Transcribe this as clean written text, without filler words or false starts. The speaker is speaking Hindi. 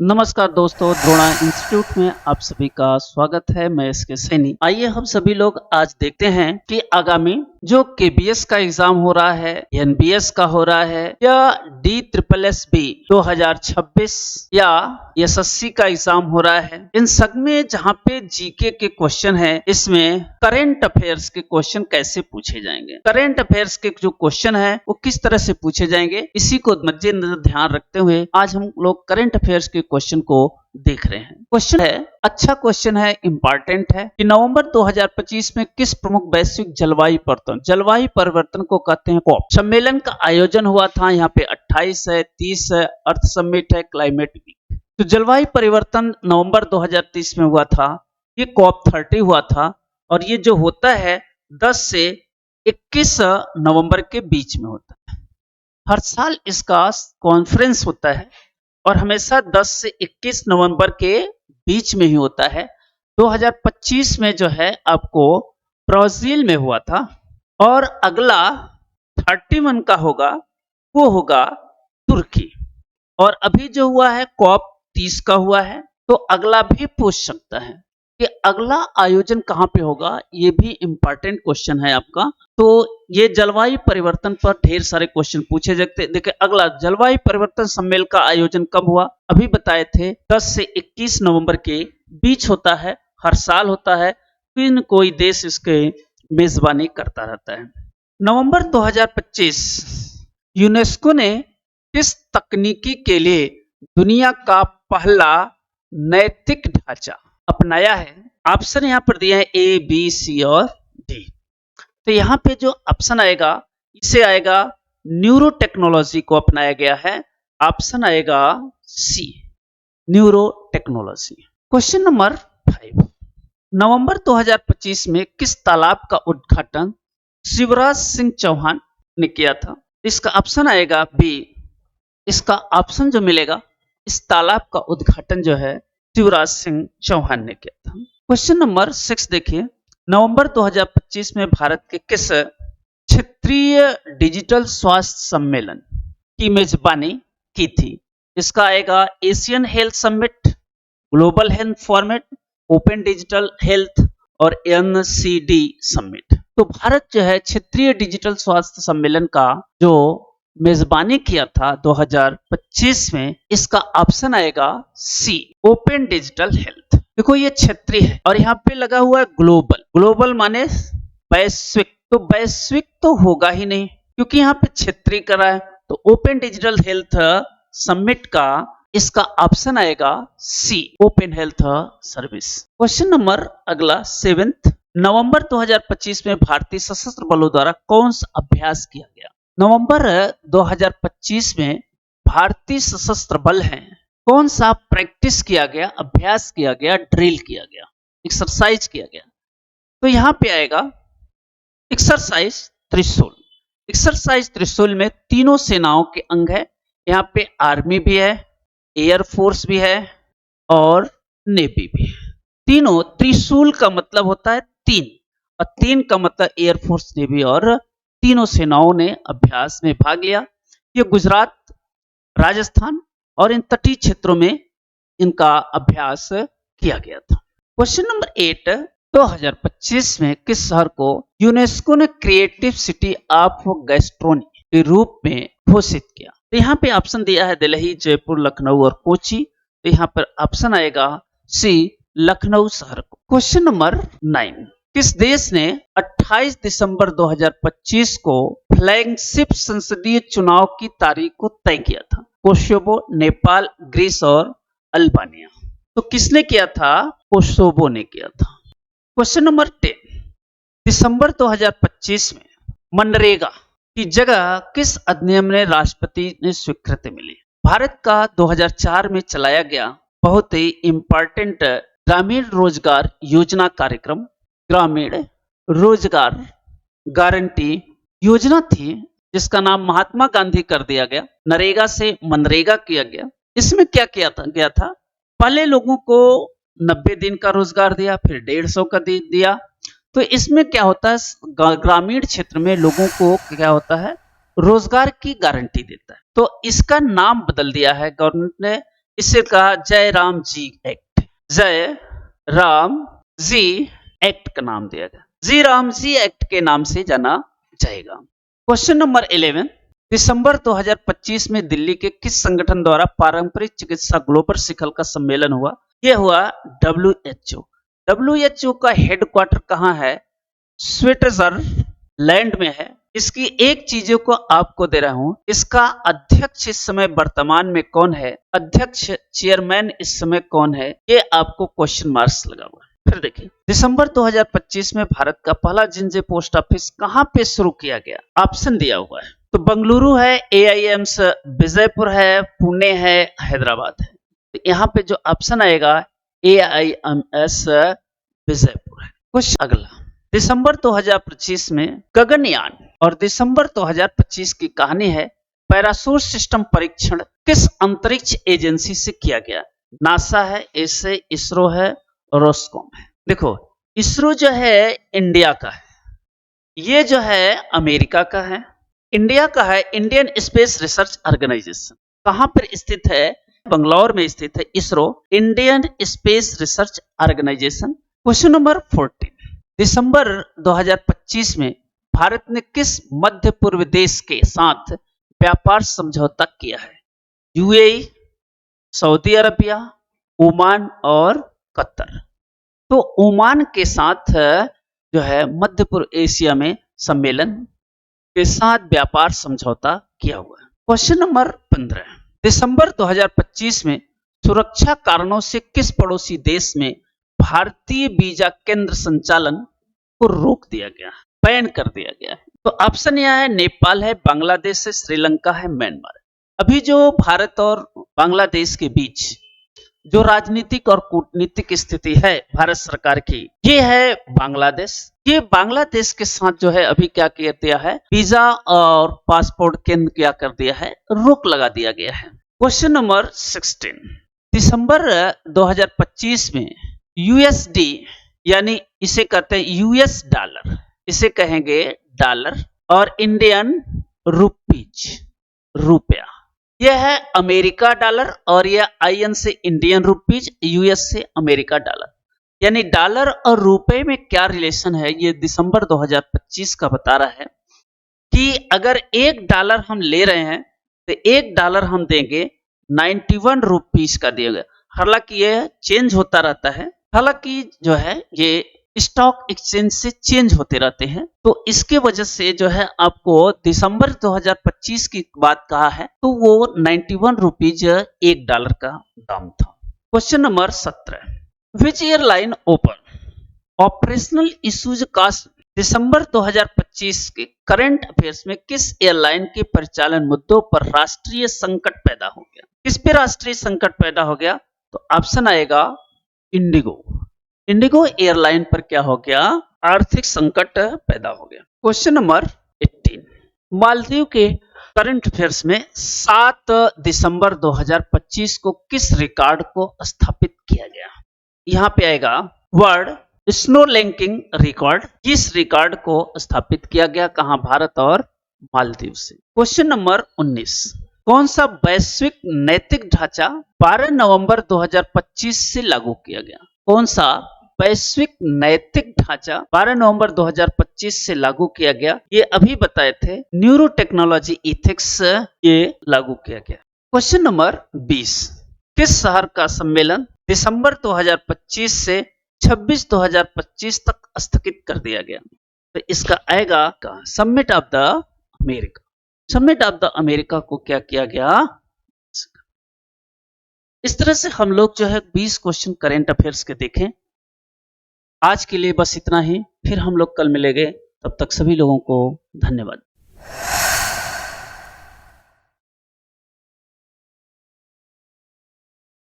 नमस्कार दोस्तों, द्रोणा इंस्टीट्यूट में आप सभी का स्वागत है। मैं इसके सैनी। आइए हम सभी लोग आज देखते हैं कि आगामी जो केबीएस का एग्जाम हो रहा है, एनबीएस का हो रहा है या DSSB 2026 या एसएससी का एग्जाम हो रहा है, इन सब में जहाँ पे जीके के क्वेश्चन है, इसमें करंट अफेयर्स के क्वेश्चन कैसे पूछे जाएंगे, करंट अफेयर्स के जो क्वेश्चन है वो किस तरह से पूछे जाएंगे, इसी को मद्देनजर ध्यान रखते हुए आज हम लोग करंट अफेयर्स के क्वेश्चन को देख रहे हैं। क्वेश्चन है, अच्छा क्वेश्चन है, इंपॉर्टेंट है कि नवंबर 2025 में किस प्रमुख वैश्विक जलवायु परिवर्तन को कहते हैं कॉप सम्मेलन का आयोजन हुआ था। यहाँ पे 28 है, 30 है, अर्थ समिट है, क्लाइमेट वीक। तो जलवायु परिवर्तन नवंबर 2030 में हुआ था, ये कॉप 30 हुआ था और ये जो होता है 10 से 21 नवंबर के बीच में होता है। हर साल इसका कॉन्फ्रेंस होता है और हमेशा 10 से 21 नवंबर के बीच में ही होता है। 2025 में जो है आपको ब्राजील में हुआ था और अगला 31 का होगा वो होगा तुर्की। और अभी जो हुआ है कॉप 30 का हुआ है, तो अगला भी पूछ सकता है कि अगला आयोजन कहाँ पे होगा। ये भी इंपॉर्टेंट क्वेश्चन है आपका। तो ये जलवायु परिवर्तन पर ढेर सारे क्वेश्चन पूछे जाते। देखिए, अगला जलवायु परिवर्तन सम्मेलन का आयोजन कब हुआ, अभी बताए थे 10 से 21 नवंबर के बीच होता है, हर साल होता है, फिर कोई देश इसके मेजबानी करता रहता है। नवंबर 2025 यूनेस्को ने किस तकनीकी के लिए दुनिया का पहला नैतिक ढांचा अपनाया है। ऑप्शन यहाँ पर दिए हैं ए, बी, सी और डी। तो यहाँ पे जो ऑप्शन आएगा, इसे आएगा न्यूरो टेक्नोलॉजी को अपनाया गया है। ऑप्शन आएगा सी, न्यूरो टेक्नोलॉजी। क्वेश्चन नंबर 5, नवंबर 2025 में किस तालाब का उद्घाटन शिवराज सिंह चौहान ने किया था। इसका ऑप्शन आएगा बी। इसका ऑप्शन जो मिलेगा, इस तालाब का उद्घाटन जो है शिवराज सिंह चौहान ने किया था। क्वेश्चन नंबर 6 देखिए, नवंबर 2025 में भारत के किस क्षेत्रीय डिजिटल स्वास्थ्य सम्मेलन की मेजबानी की थी। इसका आएगा Asian health summit, global health format, open digital health और NCD समिट। तो भारत जो है क्षेत्रीय डिजिटल स्वास्थ्य सम्मेलन का जो मेजबानी किया था 2025 में, इसका ऑप्शन आएगा सी, ओपन डिजिटल हेल्थ। देखो, ये क्षेत्रीय है और यहाँ पे लगा हुआ है ग्लोबल। ग्लोबल माने वैश्विक, तो वैश्विक तो होगा ही नहीं क्योंकि यहाँ पे क्षेत्रीय करा है। तो ओपन डिजिटल हेल्थ समिट का इसका ऑप्शन आएगा C, open health service. Question number अगला 7, नवंबर 2025 में भारतीय सशस्त्र बलों द्वारा कौन सा अभ्यास किया गया। नवंबर 2025 में भारतीय सशस्त्र बल हैं, कौन सा प्रैक्टिस किया गया, अभ्यास किया गया, ड्रिल किया गया, एक्सरसाइज किया गया। तो यहाँ पे आएगा एक्सरसाइज त्रिशूल। एक्सरसाइज त्रिशूल में तीनों सेनाओं के अंग है। यहाँ पे आर्मी भी है, एयरफोर्स भी है और नेवी भी है। तीनों, त्रिशूल का मतलब होता है 3 और 3 का मतलब एयरफोर्स, नेवी और तीनों सेनाओं ने अभ्यास में भाग लिया। ये गुजरात, राजस्थान और इन तटीय क्षेत्रों में इनका अभ्यास किया गया था। क्वेश्चन नंबर 8, 2025 में किस शहर को यूनेस्को ने क्रिएटिव सिटी ऑफ गैस्ट्रोनोमी के रूप में घोषित किया। तो यहाँ पे ऑप्शन दिया है दिल्ली, जयपुर, लखनऊ और कोची। तो यहाँ पर ऑप्शन आएगा सी, लखनऊ शहर को। क्वेश्चन नंबर 9, किस देश ने 28 दिसंबर 2025 को फ्लैगशिप संसदीय चुनाव की तारीख को तय किया था। कोसोवो, नेपाल, ग्रीस और अल्बानिया। तो किसने किया था, कोसोवो ने किया था। क्वेश्चन नंबर 10, दिसंबर 2025 में मनरेगा की जगह किस अधिनियम ने राष्ट्रपति ने स्वीकृति मिली। भारत का 2004 में चलाया गया बहुत ही इंपॉर्टेंट ग्रामीण रोजगार योजना कार्यक्रम, ग्रामीण रोजगार गारंटी योजना थी, जिसका नाम महात्मा गांधी कर दिया गया। नरेगा से मनरेगा किया गया। इसमें क्या किया था, पहले लोगों को 90 दिन का रोजगार दिया, फिर 150 का दिया। तो इसमें क्या होता है, ग्रामीण क्षेत्र में लोगों को क्या होता है, रोजगार की गारंटी देता है। तो इसका नाम बदल दिया है गवर्नमेंट ने, इसे कहा जय राम जी एक्ट। जय राम जी एक्ट का नाम दिया गया, जी राम जी एक्ट के नाम से जाना जाएगा। क्वेश्चन नंबर 11, दिसंबर 2025 में दिल्ली के किस संगठन द्वारा पारंपरिक चिकित्सा ग्लोबल शिखर का सम्मेलन हुआ? यह हुआ WHO। WHO का हेडक्वार्टर कहाँ है? स्विट्जरलैंड में है। इसकी एक चीजों को आपको दे रहा हूं, इसका अध्यक्ष इस समय वर्तमान में कौन है, अध्यक्ष चेयरमैन इस समय कौन है, ये आपको क्वेश्चन मार्क्स लगा हुआ है। फिर देखिए, दिसंबर 2025 में भारत का पहला जिंजे पोस्ट ऑफिस कहां पे शुरू किया गया? ऑप्शन दिया हुआ है, तो बेंगलुरु है, AIIMS विजयपुर है, पुणे है, हैदराबाद है। तो यहाँ पे जो ऑप्शन आएगा AIIMS विजयपुर है। क्वेश्चन अगला, दिसंबर 2025 में गगनयान और दिसंबर 2025 की कहानी है, पैराशूट सिस्टम परीक्षण किस अंतरिक्ष एजेंसी से किया गया? नासा है, ऐसे इसरो है, रोस्कॉम है। देखो, इसरो जो है इंडिया का है, ये जो है अमेरिका का है। इंडिया का है इंडियन स्पेस रिसर्च ऑर्गेनाइजेशन। कहां पर स्थित है? बंगलौर में स्थित है ISRO, Indian space research organisation. Question number 14, दिसंबर 2025 में भारत ने किस मध्य पूर्व देश के साथ व्यापार समझौता किया है? UAE, सऊदी अरबिया, ओमान और कतर। तो ओमान के साथ जो है मध्य पूर्व एशिया में सम्मेलन के साथ व्यापार समझौता किया हुआ है। क्वेश्चन नंबर 15, दिसंबर 2025 में सुरक्षा कारणों से किस पड़ोसी देश में भारतीय वीजा केंद्र संचालन को रोक दिया गया, बैन कर दिया गया है? तो ऑप्शन यह है, नेपाल है, बांग्लादेश है, श्रीलंका है, म्यांमार है। अभी जो भारत और बांग्लादेश के बीच जो राजनीतिक और कूटनीतिक स्थिति है भारत सरकार की, ये है बांग्लादेश। ये बांग्लादेश के साथ जो है अभी क्या किया दिया है, वीजा और पासपोर्ट केंद्र क्या कर दिया है, रोक लगा दिया गया है। क्वेश्चन नंबर 16, दिसंबर 2025 में USD यानी इसे कहते हैं US डॉलर, इसे कहेंगे डॉलर, और इंडियन रुपीज रुपया, यह है अमेरिका डॉलर, और यह IN से इंडियन रुपीज, US से अमेरिका डॉलर। यानी डॉलर और रुपए में क्या रिलेशन है, ये दिसंबर 2025 का बता रहा है कि अगर $1 हम ले रहे हैं तो $1 हम देंगे 91 रुपीज का दिएगा। हालांकि यह चेंज होता रहता है, हालांकि जो है ये स्टॉक एक्सचेंज से चेंज होते रहते हैं, तो इसके वजह से जो है आपको दिसंबर 2025 की बात कहा है, तो वो 91 रुपीज $1 का दाम था। Question number 17, which airline open operational issues cost? दिसंबर 2025 के करंट अफेयर्स में किस एयरलाइन के परिचालन मुद्दों पर राष्ट्रीय संकट पैदा हो गया? किस पे राष्ट्रीय संकट पैदा हो गया? तो ऑप्शन आएगा इंडिगो। इंडिगो एयरलाइन पर क्या हो गया? आर्थिक संकट पैदा हो गया। क्वेश्चन नंबर 18, मालदीव के करंट अफेयर्स में 7 दिसंबर 2025 को किस रिकॉर्ड को स्थापित किया गया? यहां पे आएगा वर्ल्ड स्नो लैंकिंग रिकॉर्ड। किस रिकॉर्ड को स्थापित किया गया, कहां? भारत और मालदीव से। क्वेश्चन नंबर 19, कौन सा वैश्विक नैतिक ढांचा 12 नवंबर 2025 से लागू किया गया? कौन सा वैश्विक नैतिक ढांचा 12 नवंबर 2025 से लागू किया गया? ये अभी बताए थे, न्यूरो टेक्नोलॉजी इथिक्स, ये लागू किया गया। क्वेश्चन नंबर 20, किस शहर का सम्मेलन दिसंबर 2025 से 26 2025 तक स्थगित कर दिया गया? तो इसका आएगा summit of the America. Summit of the America को क्या किया गया? इस तरह से हम लोग जो है 20 क्वेश्चन करंट अफेयर्स के देखें। आज के लिए बस इतना ही, फिर हम लोग कल मिलेंगे। तब तक सभी लोगों को धन्यवाद।